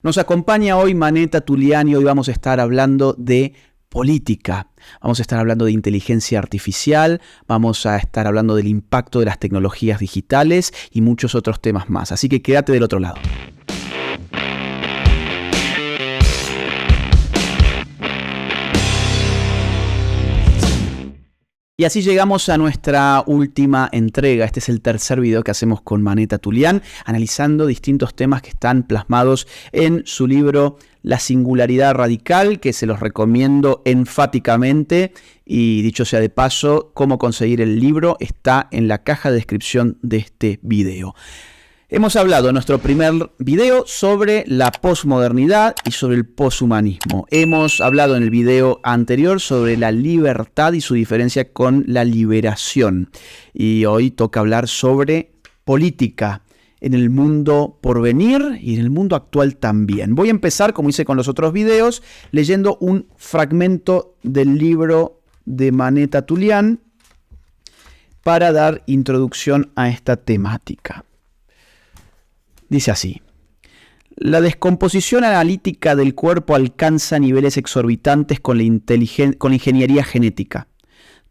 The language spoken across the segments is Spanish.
Nos acompaña hoy Maneta Tuliani. Hoy vamos a estar hablando de política. Vamos a estar hablando de inteligencia artificial, vamos a estar hablando del impacto de las tecnologías digitales y muchos otros temas más. Así que quédate del otro lado. Y así llegamos a nuestra última entrega. Este es el tercer video que hacemos con Maneta Tuliani, analizando distintos temas que están plasmados en su libro La Singularidad Radical, que se los recomiendo enfáticamente. Y dicho sea de paso, cómo conseguir el libro está en la caja de descripción de este video. Hemos hablado en nuestro primer video sobre la posmodernidad y sobre el poshumanismo. Hemos hablado en el video anterior sobre la libertad y su diferencia con la liberación. Y hoy toca hablar sobre política en el mundo por venir y en el mundo actual también. Voy a empezar, como hice con los otros videos, leyendo un fragmento del libro de Maneta Tuliani para dar introducción a esta temática. Dice así: la descomposición analítica del cuerpo alcanza niveles exorbitantes con la ingeniería genética.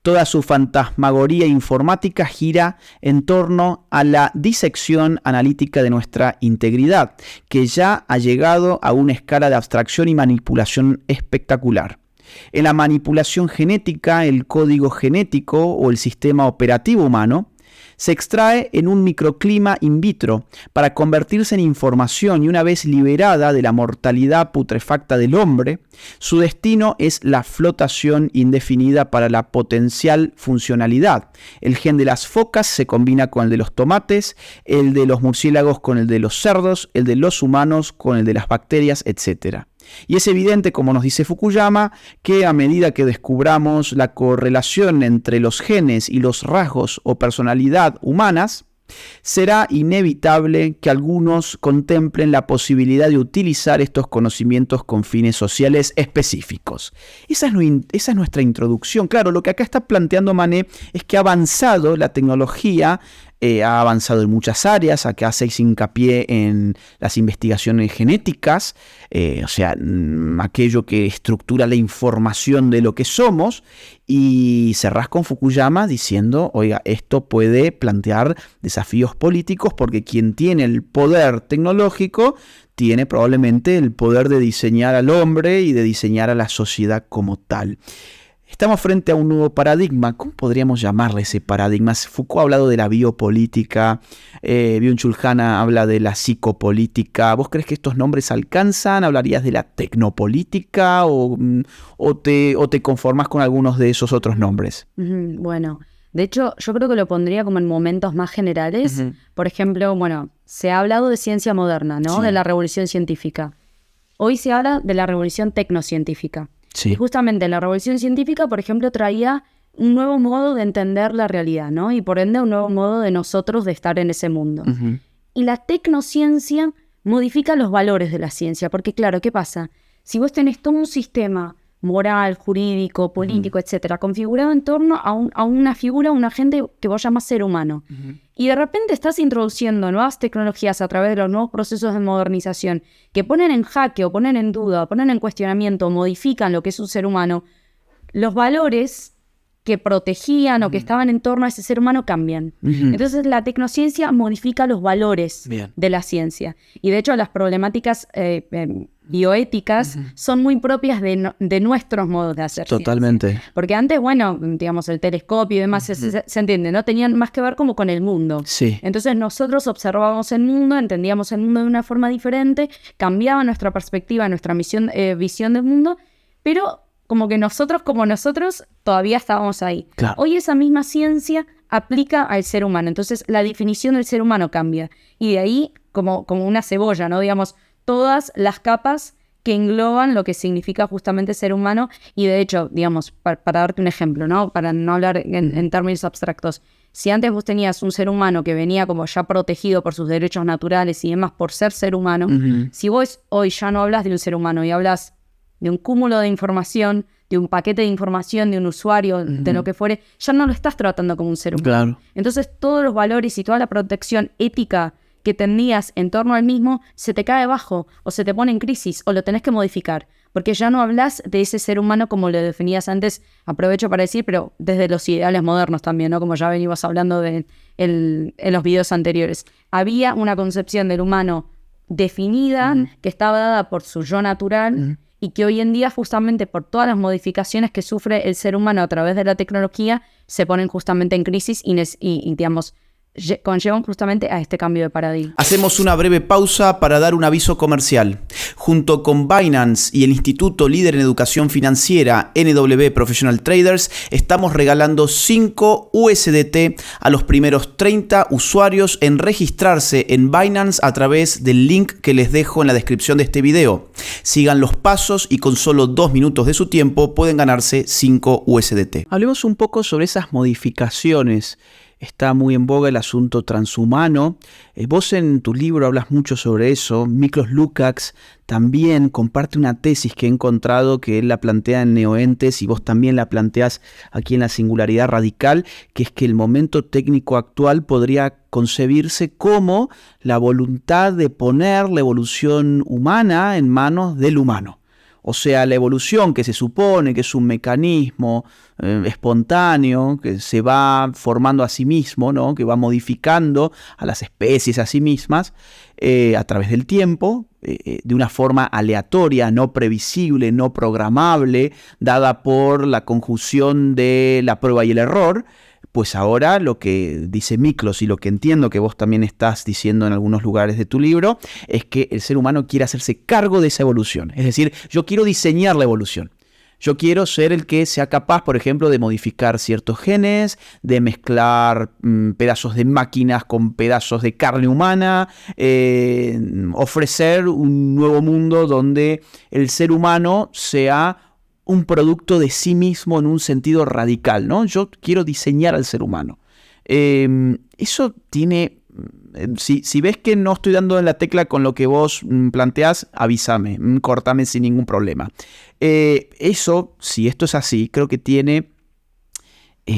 Toda su fantasmagoría informática gira en torno a la disección analítica de nuestra integridad, que ya ha llegado a una escala de abstracción y manipulación espectacular. En la manipulación genética, el código genético o el sistema operativo humano se extrae en un microclima in vitro para convertirse en información, y una vez liberada de la mortalidad putrefacta del hombre, su destino es la flotación indefinida para la potencial funcionalidad. El gen de las focas se combina con el de los tomates, el de los murciélagos con el de los cerdos, el de los humanos con el de las bacterias, etc. Y es evidente, como nos dice Fukuyama, que a medida que descubramos la correlación entre los genes y los rasgos o personalidad humanas, será inevitable que algunos contemplen la posibilidad de utilizar estos conocimientos con fines sociales específicos. Esa es nuestra introducción. Claro, lo que acá está planteando Manet es que ha avanzado la tecnología, ha avanzado en muchas áreas. Acá hace hincapié en las investigaciones genéticas, aquello que estructura la información de lo que somos, y cerrás con Fukuyama diciendo, oiga, esto puede plantear desafíos políticos, porque quien tiene el poder tecnológico tiene probablemente el poder de diseñar al hombre y de diseñar a la sociedad como tal. Estamos frente a un nuevo paradigma. ¿Cómo podríamos llamarle ese paradigma? Foucault ha hablado de la biopolítica, Byung-Chul Han habla de la psicopolítica. ¿Vos crees que estos nombres alcanzan? ¿Hablarías de la tecnopolítica o te conformás con algunos de esos otros nombres? Bueno, de hecho yo creo que lo pondría como en momentos más generales. Por ejemplo, se ha hablado de ciencia moderna, ¿no? Sí. De la revolución científica. Hoy se habla de la revolución tecnocientífica. Sí. Y justamente la revolución científica, por ejemplo, traía un nuevo modo de entender la realidad, ¿no? Y por ende un nuevo modo de nosotros de estar en ese mundo. Y la tecnociencia modifica los valores de la ciencia, porque claro, ¿qué pasa? Si vos tenés todo un sistema moral, jurídico, político, etcétera, configurado en torno a una figura, un agente que vos llamás ser humano, y de repente estás introduciendo nuevas tecnologías a través de los nuevos procesos de modernización que ponen en jaque o ponen en duda, o ponen en cuestionamiento, modifican lo que es un ser humano, los valores que protegían o que estaban en torno a ese ser humano cambian. Entonces la tecnociencia modifica los valores de la ciencia. Y de hecho las problemáticas bioéticas son muy propias de nuestros modos de hacer Totalmente. Ciencia. Porque antes, digamos, el telescopio y demás, se entiende, ¿no? Tenían más que ver como con el mundo. Sí. Entonces nosotros observábamos el mundo, entendíamos el mundo de una forma diferente, cambiaba nuestra perspectiva, nuestra visión del mundo, pero como que nosotros todavía estábamos ahí. Claro. Hoy esa misma ciencia aplica al ser humano, entonces la definición del ser humano cambia. Y de ahí, como una cebolla, ¿no? Digamos, todas las capas que engloban lo que significa justamente ser humano. Y de hecho, digamos, para darte un ejemplo, ¿no? Para no hablar en términos abstractos. Si antes vos tenías un ser humano que venía como ya protegido por sus derechos naturales y demás por ser humano, si vos hoy ya no hablas de un ser humano y hablas de un cúmulo de información, de un paquete de información, de un usuario, de lo que fuere, ya no lo estás tratando como un ser humano. Claro. Entonces todos los valores y toda la protección ética que tenías en torno al mismo se te cae abajo o se te pone en crisis o lo tenés que modificar. Porque ya no hablas de ese ser humano como lo definías antes, aprovecho para decir, pero desde los ideales modernos también, ¿no? Como ya venimos hablando en los videos anteriores. Había una concepción del humano definida, que estaba dada por su yo natural, y que hoy en día, justamente por todas las modificaciones que sufre el ser humano a través de la tecnología, se ponen justamente en crisis y digamos, conllevan justamente a este cambio de paradigma. Hacemos una breve pausa para dar un aviso comercial. Junto con Binance y el Instituto Líder en Educación Financiera NW Professional Traders, estamos regalando 5 USDT a los primeros 30 usuarios en registrarse en Binance a través del link que les dejo en la descripción de este video. Sigan los pasos y con solo 2 minutos de su tiempo pueden ganarse 5 USDT. Hablemos un poco sobre esas modificaciones. Está muy en boga el asunto transhumano. Vos en tu libro hablas mucho sobre eso. Miklos Lukács también comparte una tesis que he encontrado que él la plantea en Neoentes y vos también la planteás aquí en La Singularidad Radical, que es que el momento técnico actual podría concebirse como la voluntad de poner la evolución humana en manos del humano. O sea, la evolución que se supone que es un mecanismo espontáneo, que se va formando a sí mismo, ¿no? Que va modificando a las especies a sí mismas a través del tiempo, de una forma aleatoria, no previsible, no programable, dada por la conjunción de la prueba y el error. Pues ahora lo que dice Miklos y lo que entiendo que vos también estás diciendo en algunos lugares de tu libro es que el ser humano quiere hacerse cargo de esa evolución. Es decir, yo quiero diseñar la evolución. Yo quiero ser el que sea capaz, por ejemplo, de modificar ciertos genes, de mezclar pedazos de máquinas con pedazos de carne humana, ofrecer un nuevo mundo donde el ser humano sea un producto de sí mismo en un sentido radical, ¿no? Yo quiero diseñar al ser humano. Eso tiene... Si ves que no estoy dando en la tecla con lo que vos planteás, avísame, cortame sin ningún problema. Eso, si esto es así, creo que tiene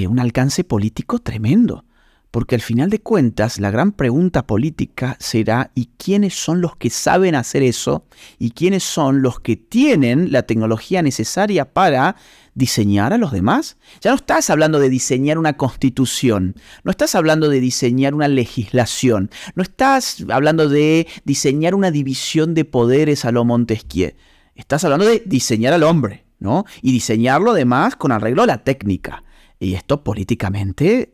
un alcance político tremendo. Porque al final de cuentas, la gran pregunta política será ¿y quiénes son los que saben hacer eso? ¿Y quiénes son los que tienen la tecnología necesaria para diseñar a los demás? Ya no estás hablando de diseñar una constitución, no estás hablando de diseñar una legislación, no estás hablando de diseñar una división de poderes a lo Montesquieu. Estás hablando de diseñar al hombre, ¿no? Y diseñarlo además con arreglo a la técnica. Y esto políticamente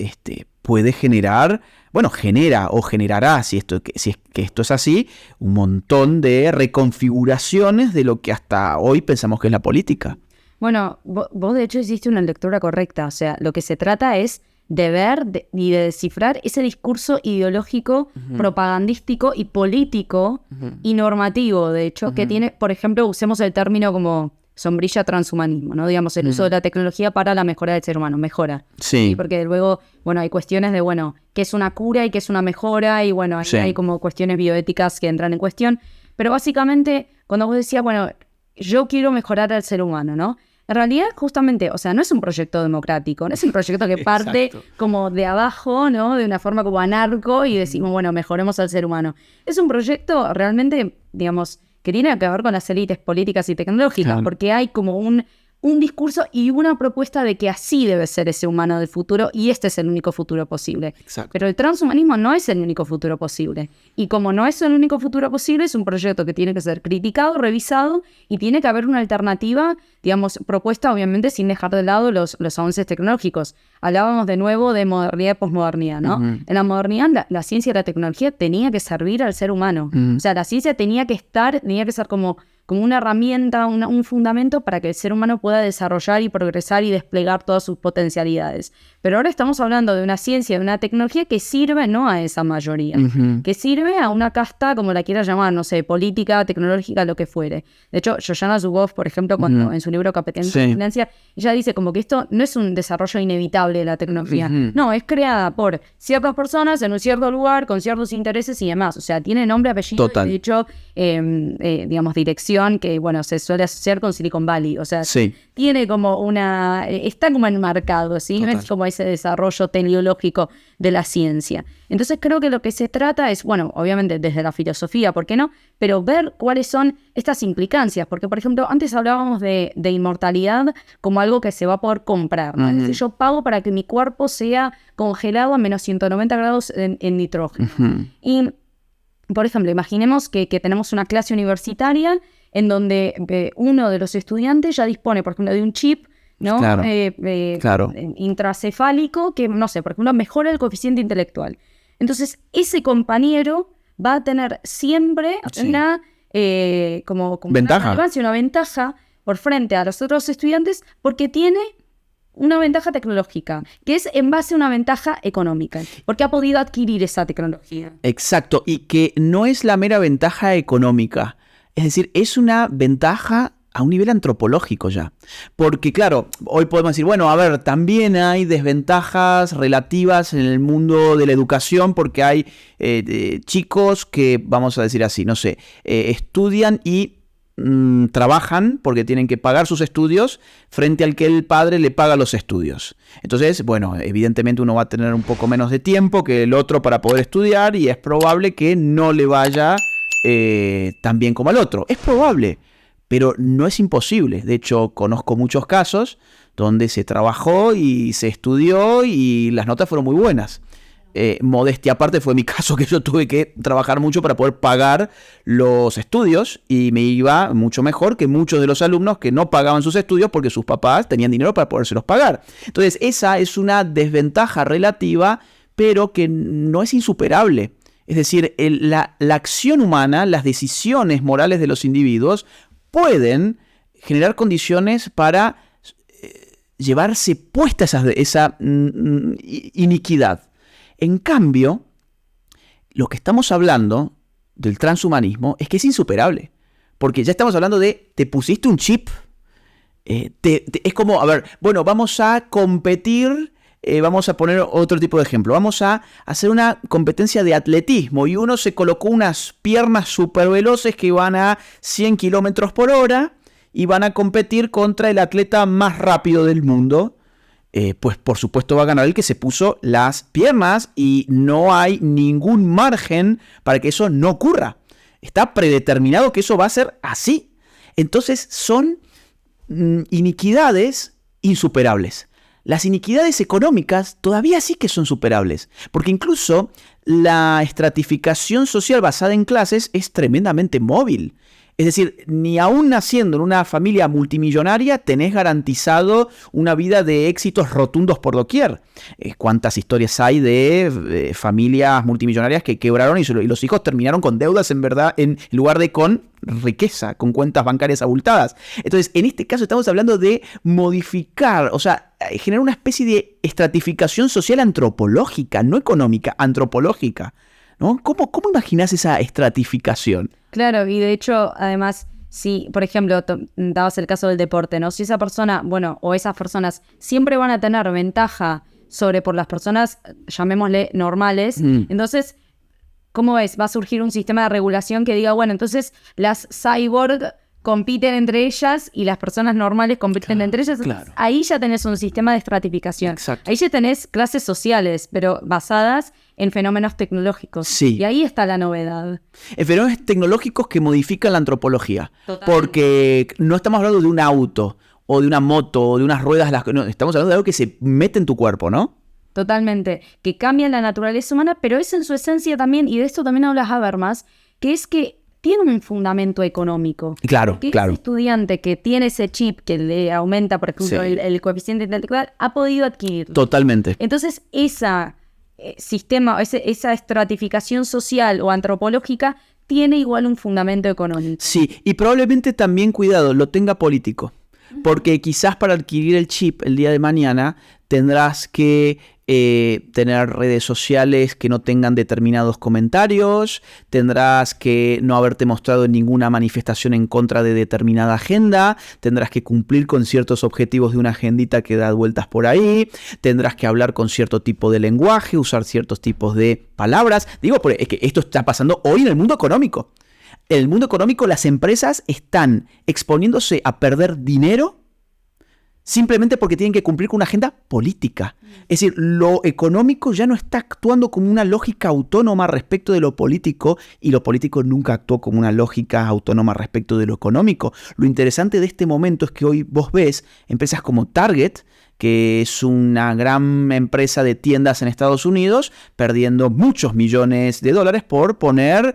puede generar, bueno, genera o generará, si es que esto es así, un montón de reconfiguraciones de lo que hasta hoy pensamos que es la política. Bueno, vos de hecho hiciste una lectura correcta. O sea, lo que se trata es de ver y de descifrar ese discurso ideológico, propagandístico y político y normativo, de hecho, que tiene, por ejemplo, usemos el término como sombrilla transhumanismo, ¿no? Digamos, el uso de la tecnología para la mejora del ser humano, mejora. Sí. Porque luego, bueno, hay cuestiones de, bueno, qué es una cura y qué es una mejora, y bueno, hay como cuestiones bioéticas que entran en cuestión. Pero básicamente, cuando vos decías, bueno, yo quiero mejorar al ser humano, ¿no? En realidad, justamente, o sea, no es un proyecto democrático, no es un proyecto que parte como de abajo, ¿no? De una forma como anarco y decimos, bueno, mejoremos al ser humano. Es un proyecto realmente, digamos, que tiene que ver con las élites políticas y tecnológicas, porque hay como un discurso y una propuesta de que así debe ser ese humano del futuro y este es el único futuro posible. Exacto. Pero el transhumanismo no es el único futuro posible. Y como no es el único futuro posible, es un proyecto que tiene que ser criticado, revisado y tiene que haber una alternativa, digamos, propuesta obviamente sin dejar de lado los avances tecnológicos. Hablábamos de nuevo de modernidad y posmodernidad, ¿no? En la modernidad la ciencia y la tecnología tenía que servir al ser humano. O sea, la ciencia tenía que ser como una herramienta, un fundamento para que el ser humano pueda desarrollar y progresar y desplegar todas sus potencialidades. Pero ahora estamos hablando de una ciencia, de una tecnología que sirve no a esa mayoría, que sirve a una casta, como la quieras llamar, no sé, política, tecnológica, lo que fuere. De hecho, Shoshana Zuboff, por ejemplo, cuando en su libro Competencia y Excelencia, ella dice como que esto no es un desarrollo inevitable de la tecnología. No, es creada por ciertas personas en un cierto lugar, con ciertos intereses y demás. O sea, tiene nombre, apellido, Total. de hecho, digamos, dirección, que, bueno, se suele asociar con Silicon Valley. O sea, tiene como está como enmarcado, ¿sí? Es como ese desarrollo teleológico de la ciencia. Entonces creo que lo que se trata es, bueno, obviamente desde la filosofía, ¿por qué no? Pero ver cuáles son estas implicancias. Porque, por ejemplo, antes hablábamos de inmortalidad como algo que se va a poder comprar, ¿no? Es decir, yo pago para que mi cuerpo sea congelado a menos 190 grados en nitrógeno. Y, por ejemplo, imaginemos que tenemos una clase universitaria en donde uno de los estudiantes ya dispone, por ejemplo, de un chip, ¿no? Claro. Intracefálico que, no sé, por ejemplo, mejora el coeficiente intelectual. Entonces, ese compañero va a tener siempre una ventaja. Una ventaja por frente a los otros estudiantes porque tiene una ventaja tecnológica, que es en base a una ventaja económica, porque ha podido adquirir esa tecnología. Exacto, y que no es la mera ventaja económica, es decir, es una ventaja a un nivel antropológico ya. Porque claro, hoy podemos decir, bueno, a ver, también hay desventajas relativas en el mundo de la educación porque hay chicos que, vamos a decir así, no sé, estudian y trabajan porque tienen que pagar sus estudios frente al que el padre le paga los estudios. Entonces, bueno, evidentemente uno va a tener un poco menos de tiempo que el otro para poder estudiar y es probable que no le vaya tan bien como al otro. Es probable. Pero no es imposible. De hecho, conozco muchos casos donde se trabajó y se estudió y las notas fueron muy buenas. Modestia aparte, fue mi caso que yo tuve que trabajar mucho para poder pagar los estudios y me iba mucho mejor que muchos de los alumnos que no pagaban sus estudios porque sus papás tenían dinero para podérselos pagar. Entonces, esa es una desventaja relativa, pero que no es insuperable. Es decir, la acción humana, las decisiones morales de los individuos pueden generar condiciones para llevarse puesta esa iniquidad. En cambio, lo que estamos hablando del transhumanismo es que es insuperable. Porque ya estamos hablando de, te pusiste un chip. Es como, a ver, bueno, vamos a competir, vamos a poner otro tipo de ejemplo. Vamos a hacer una competencia de atletismo y uno se colocó unas piernas súper veloces que van a 100 kilómetros por hora y van a competir contra el atleta más rápido del mundo. Pues por supuesto va a ganar el que se puso las piernas y no hay ningún margen para que eso no ocurra. Está predeterminado que eso va a ser así. Entonces son iniquidades insuperables. Las iniquidades económicas todavía sí que son superables, porque incluso la estratificación social basada en clases es tremendamente móvil. Es decir, ni aún naciendo en una familia multimillonaria tenés garantizado una vida de éxitos rotundos por doquier. ¿Cuántas historias hay de familias multimillonarias que quebraron y los hijos terminaron con deudas en verdad en lugar de con riqueza, con cuentas bancarias abultadas? Entonces, en este caso estamos hablando de modificar, o sea, generar una especie de estratificación social antropológica, no económica, antropológica, ¿no? ¿Cómo imaginás esa estratificación? Claro, y de hecho, además, si, por ejemplo, dabas el caso del deporte, ¿no? Si esa persona, bueno, o esas personas siempre van a tener ventaja por las personas, llamémosle normales, entonces, ¿cómo ves? Va a surgir un sistema de regulación que diga, bueno, entonces las cyborg compiten entre ellas y las personas normales compiten entre ellas. Claro. Ahí ya tenés un sistema de estratificación. Exacto. Ahí ya tenés clases sociales, pero basadas en fenómenos tecnológicos. Sí. Y ahí está la novedad. En fenómenos tecnológicos que modifican la antropología. Totalmente. Porque no estamos hablando de un auto, o de una moto, o de unas ruedas. No, estamos hablando de algo que se mete en tu cuerpo, ¿no? Totalmente. Que cambian la naturaleza humana, pero es en su esencia también, y de esto también habla Habermas, que es que tiene un fundamento económico. Claro, que claro. Ese estudiante que tiene ese chip que le aumenta, por ejemplo, Sí. el coeficiente intelectual, ha podido adquirirlo. Totalmente. Entonces, esa estratificación social o antropológica tiene igual un fundamento económico. Sí, y probablemente también, cuidado, lo tenga político. Porque quizás para adquirir el chip el día de mañana tendrás que tener redes sociales que no tengan determinados comentarios, tendrás que no haberte mostrado en ninguna manifestación en contra de determinada agenda, tendrás que cumplir con ciertos objetivos de una agendita que da vueltas por ahí, tendrás que hablar con cierto tipo de lenguaje, usar ciertos tipos de palabras. Digo, es que esto está pasando hoy en el mundo económico. En el mundo económico las empresas están exponiéndose a perder dinero simplemente porque tienen que cumplir con una agenda política. Es decir, lo económico ya no está actuando como una lógica autónoma respecto de lo político, y lo político nunca actuó como una lógica autónoma respecto de lo económico. Lo interesante de este momento es que hoy vos ves empresas como Target, que es una gran empresa de tiendas en Estados Unidos, perdiendo muchos millones de dólares por poner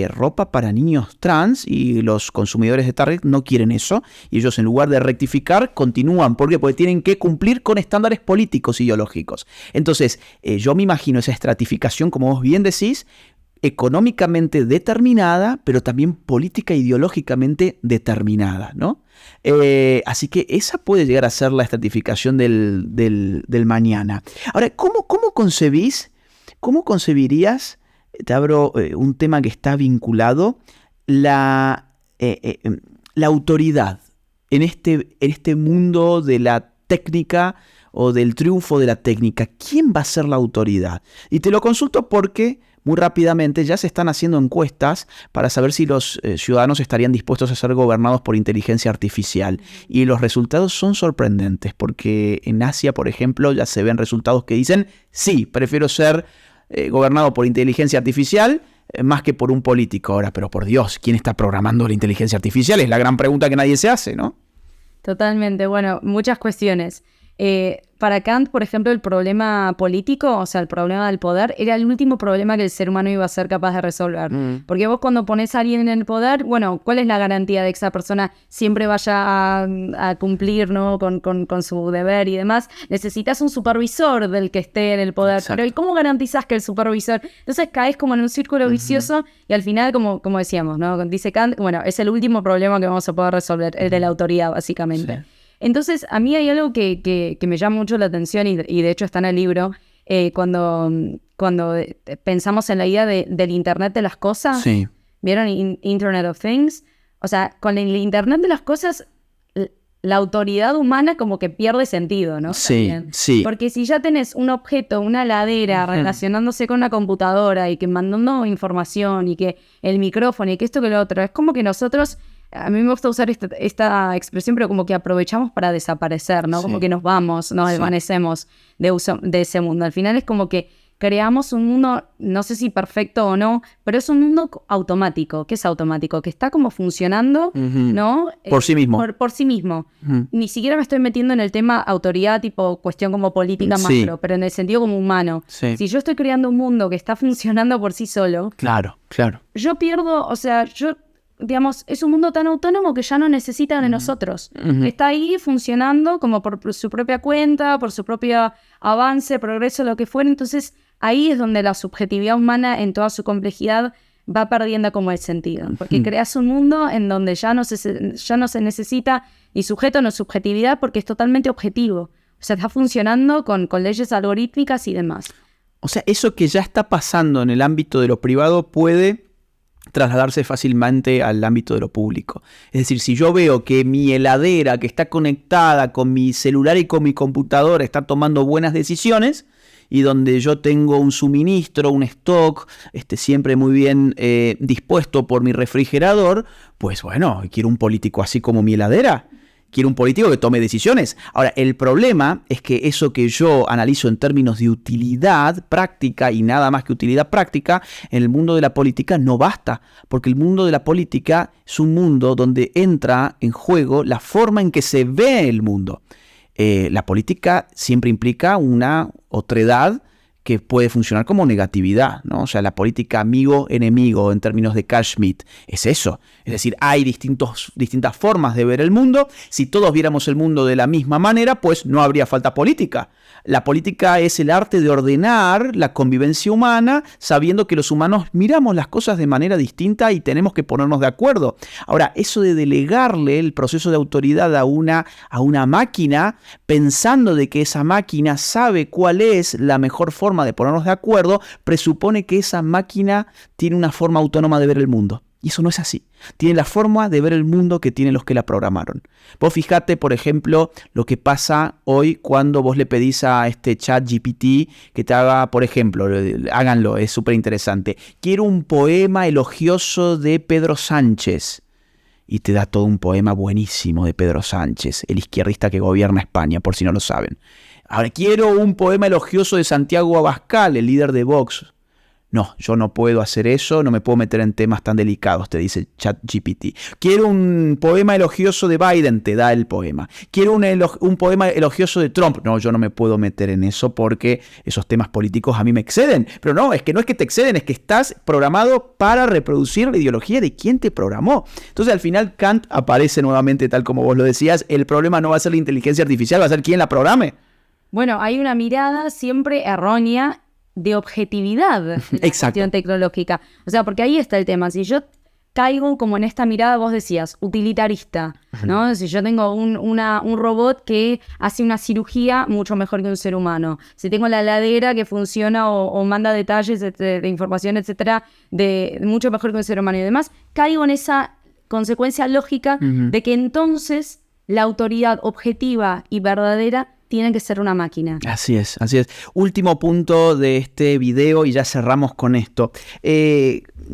ropa para niños trans, y los consumidores de Target no quieren eso, y ellos, en lugar de rectificar, continúan. ¿Por qué? Porque tienen que cumplir con estándares políticos ideológicos. Entonces, yo me imagino esa estratificación, como vos bien decís, económicamente determinada, pero también política e ideológicamente determinada, ¿no? Así que esa puede llegar a ser la estratificación del mañana. Ahora, ¿cómo concebirías, te abro un tema que está vinculado, la autoridad en este mundo de la técnica o del triunfo de la técnica? ¿Quién va a ser la autoridad? Y te lo consulto porque muy rápidamente ya se están haciendo encuestas para saber si los ciudadanos estarían dispuestos a ser gobernados por inteligencia artificial. Y los resultados son sorprendentes, porque en Asia, por ejemplo, ya se ven resultados que dicen: sí, prefiero ser gobernado por inteligencia artificial más que por un político. Ahora, pero por Dios, ¿quién está programando la inteligencia artificial? Es la gran pregunta que nadie se hace, ¿no? Totalmente. Bueno, muchas cuestiones. Para Kant, por ejemplo, el problema político, o sea, el problema del poder, era el último problema que el ser humano iba a ser capaz de resolver. Porque vos, cuando pones a alguien en el poder, bueno, ¿cuál es la garantía de que esa persona siempre vaya a cumplir, ¿no?, con su deber y demás? Necesitas un supervisor del que esté en el poder. Exacto. Pero ¿y cómo garantizás que el supervisor? Entonces caes como en un círculo vicioso, y al final, como decíamos, ¿no?, dice Kant, bueno, es el último problema que vamos a poder resolver, el de la autoridad, básicamente. Sí. Entonces, a mí hay algo que me llama mucho la atención, y de hecho está en el libro, cuando pensamos en la idea del Internet de las cosas. Sí. ¿Vieron? Internet of Things. O sea, con el Internet de las cosas, la autoridad humana como que pierde sentido, ¿no? Sí, también. Sí. Porque si ya tenés un objeto, una heladera, relacionándose con una computadora, y que mandando información, y que el micrófono, y que esto que lo otro, es como que nosotros... A mí me gusta usar esta expresión, pero como que aprovechamos para desaparecer, ¿no? Sí. Como que nos vamos, nos desvanecemos de ese mundo. Al final es como que creamos un mundo, no sé si perfecto o no, pero es un mundo automático. ¿Qué es automático? Que está como funcionando, ¿no? Por sí mismo. Por sí mismo. Ni siquiera me estoy metiendo en el tema autoridad, tipo cuestión como política macro, pero en el sentido como humano. Sí. Si yo estoy creando un mundo que está funcionando por sí solo... Claro. Yo pierdo, o sea, digamos, es un mundo tan autónomo que ya no necesita de nosotros. Está ahí funcionando como por su propia cuenta, por su propio avance, progreso, lo que fuera. Entonces, ahí es donde la subjetividad humana, en toda su complejidad, va perdiendo como el sentido. Porque creas un mundo en donde ya no se necesita ni sujeto ni subjetividad, porque es totalmente objetivo. O sea, está funcionando con leyes algorítmicas y demás. O sea, eso que ya está pasando en el ámbito de lo privado puede trasladarse fácilmente al ámbito de lo público. Es decir, si yo veo que mi heladera, que está conectada con mi celular y con mi computadora, está tomando buenas decisiones, y donde yo tengo un suministro, un stock, siempre muy bien dispuesto por mi refrigerador, pues bueno, quiero un político así como mi heladera. Quiero un político que tome decisiones. Ahora, el problema es que eso que yo analizo en términos de utilidad práctica, y nada más que utilidad práctica, en el mundo de la política no basta, porque el mundo de la política es un mundo donde entra en juego la forma en que se ve el mundo. La política siempre implica una otredad que puede funcionar como negatividad, ¿no? O sea, la política amigo-enemigo en términos de Carl Schmitt es eso. Es decir, hay distintas formas de ver el mundo. Si todos viéramos el mundo de la misma manera, pues no habría falta política. La política es el arte de ordenar la convivencia humana, sabiendo que los humanos miramos las cosas de manera distinta y tenemos que ponernos de acuerdo. Ahora, eso de delegarle el proceso de autoridad a una máquina, pensando de que esa máquina sabe cuál es la mejor forma de ponernos de acuerdo, presupone que esa máquina tiene una forma autónoma de ver el mundo. Y eso no es así. Tiene la forma de ver el mundo que tienen los que la programaron. Vos fijate, por ejemplo, lo que pasa hoy cuando vos le pedís a este ChatGPT que te haga, por ejemplo, háganlo, es súper interesante. Quiero un poema elogioso de Pedro Sánchez. y te da todo un poema buenísimo de Pedro Sánchez, el izquierdista que gobierna España, por si no lo saben. Ahora, quiero un poema elogioso de Santiago Abascal, el líder de Vox. No, yo no puedo hacer eso, no me puedo meter en temas tan delicados, te dice ChatGPT. Quiero un poema elogioso de Biden, te da el poema. Quiero un poema elogioso de Trump. No, yo no me puedo meter en eso porque esos temas políticos a mí me exceden. Pero no es que te exceden, es que estás programado para reproducir la ideología de quien te programó. Entonces al final Kant aparece nuevamente tal como vos lo decías. El problema no va a ser la inteligencia artificial, va a ser quien la programe. Bueno, hay una mirada siempre errónea de objetividad de la cuestión tecnológica. O sea, porque ahí está el tema. Si yo caigo como en esta mirada, vos decías, utilitarista, ¿no? Si yo tengo un robot que hace una cirugía mucho mejor que un ser humano. Si tengo la heladera que funciona o manda detalles de información, etcétera, de mucho mejor que un ser humano y demás, caigo en esa consecuencia lógica de que entonces la autoridad objetiva y verdadera tiene que ser una máquina. Así es. Último punto de este video y ya cerramos con esto.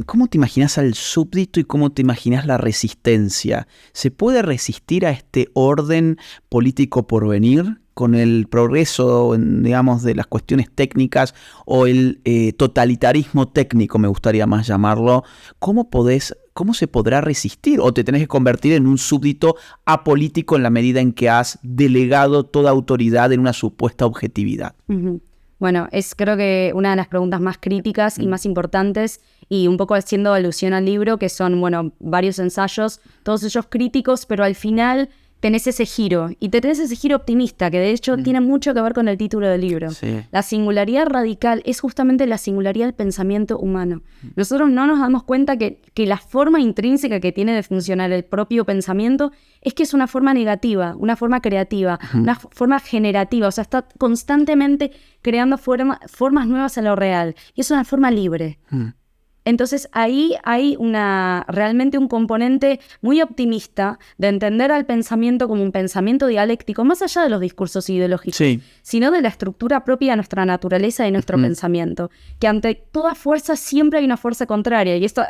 ¿Cómo te imaginas al súbdito y cómo te imaginas la resistencia? ¿Se puede resistir a este orden político por venir con el progreso, digamos, de las cuestiones técnicas o el totalitarismo técnico, me gustaría más llamarlo? ¿Cómo se podrá resistir? ¿O te tenés que convertir en un súbdito apolítico en la medida en que has delegado toda autoridad en una supuesta objetividad? Bueno, es creo que una de las preguntas más críticas y más importantes, y un poco haciendo alusión al libro, que son, bueno, varios ensayos, todos ellos críticos, pero al final tenés ese giro, y tenés ese giro optimista, que de hecho tiene mucho que ver con el título del libro. Sí. La singularidad radical es justamente la singularidad del pensamiento humano. Nosotros no nos damos cuenta que la forma intrínseca que tiene de funcionar el propio pensamiento es que es una forma negativa, una forma creativa, una forma generativa, o sea, está constantemente creando formas nuevas en lo real, y es una forma libre. Entonces ahí hay realmente un componente muy optimista de entender al pensamiento como un pensamiento dialéctico, más allá de los discursos ideológicos, sino de la estructura propia de nuestra naturaleza y nuestro pensamiento, que ante toda fuerza siempre hay una fuerza contraria, y esto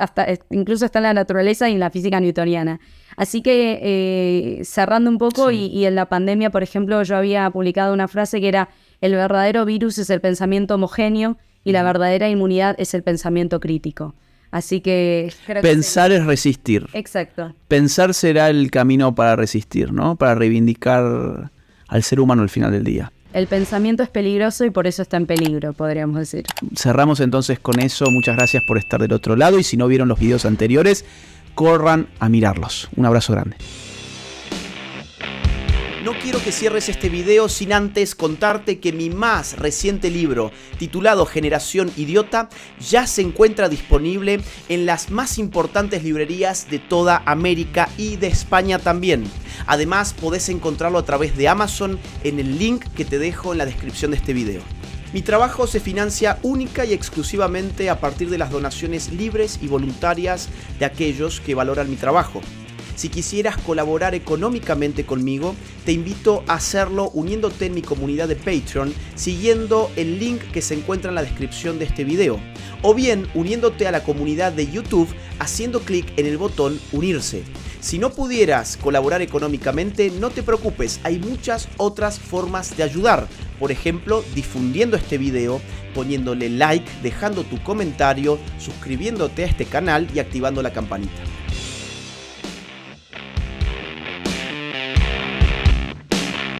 incluso está en la naturaleza y en la física newtoniana. Así que cerrando un poco, y en la pandemia, por ejemplo, yo había publicado una frase que era: el verdadero virus es el pensamiento homogéneo, y la verdadera inmunidad es el pensamiento crítico. Así que pensar es resistir. Exacto. Pensar será el camino para resistir, ¿no? Para reivindicar al ser humano al final del día. El pensamiento es peligroso y por eso está en peligro, podríamos decir. Cerramos entonces con eso. Muchas gracias por estar del otro lado. Y si no vieron los videos anteriores, corran a mirarlos. Un abrazo grande. No quiero que cierres este video sin antes contarte que mi más reciente libro, titulado Generación Idiota, ya se encuentra disponible en las más importantes librerías de toda América y de España también. Además, podés encontrarlo a través de Amazon en el link que te dejo en la descripción de este video. Mi trabajo se financia única y exclusivamente a partir de las donaciones libres y voluntarias de aquellos que valoran mi trabajo. Si quisieras colaborar económicamente conmigo, te invito a hacerlo uniéndote en mi comunidad de Patreon, siguiendo el link que se encuentra en la descripción de este video, o bien uniéndote a la comunidad de YouTube haciendo clic en el botón Unirse. Si no pudieras colaborar económicamente, no te preocupes, hay muchas otras formas de ayudar. Por ejemplo, difundiendo este video, poniéndole like, dejando tu comentario, suscribiéndote a este canal y activando la campanita.